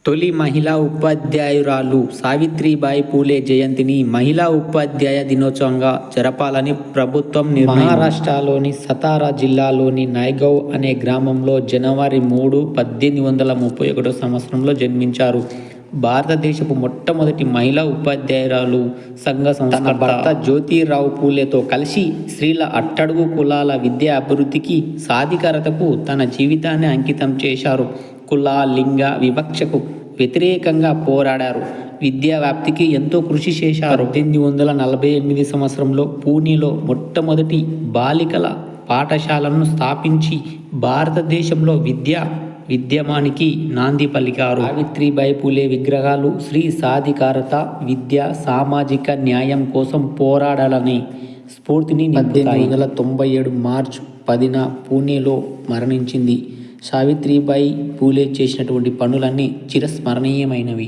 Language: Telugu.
తొలి మహిళా ఉపాధ్యాయురాలు సావిత్రిబాయి పూలే జయంతిని మహిళా ఉపాధ్యాయ దినోత్సవంగా జరపాలని ప్రభుత్వం మహారాష్ట్రలోని సతారా జిల్లాలోని నాయగవ్ అనే గ్రామంలో జనవరి 3, 1831 సంవత్సరంలో జన్మించారు. భారతదేశపు మొట్టమొదటి మహిళా ఉపాధ్యాయురాలు, సంఘ సంస్కర్త భర్త జ్యోతిరావు పూలేతో కలిసి స్త్రీల అట్టడుగు కులాల విద్యా అభివృద్ధికి, సాధికారతకు తన జీవితాన్ని అంకితం చేశారు. కుల, లింగ వివక్షకు వ్యతిరేకంగా పోరాడారు. విద్యా వ్యాప్తికి ఎంతో కృషి చేశారు. 1848 సంవత్సరంలో పూణేలో మొట్టమొదటి బాలికల పాఠశాలను స్థాపించి భారతదేశంలో విద్యమానికి నాంది పలికారు. సావిత్రిబాయి పూలే విగ్రహాలు స్త్రీ సాధికారత, విద్య, సామాజిక న్యాయం కోసం పోరాడాలనే స్ఫూర్తిని 1897 మార్చి 10న పూణేలో మరణించింది. సావిత్రిబాయి పూలే చేసినటువంటి పనులన్నీ చిరస్మరణీయమైనవి.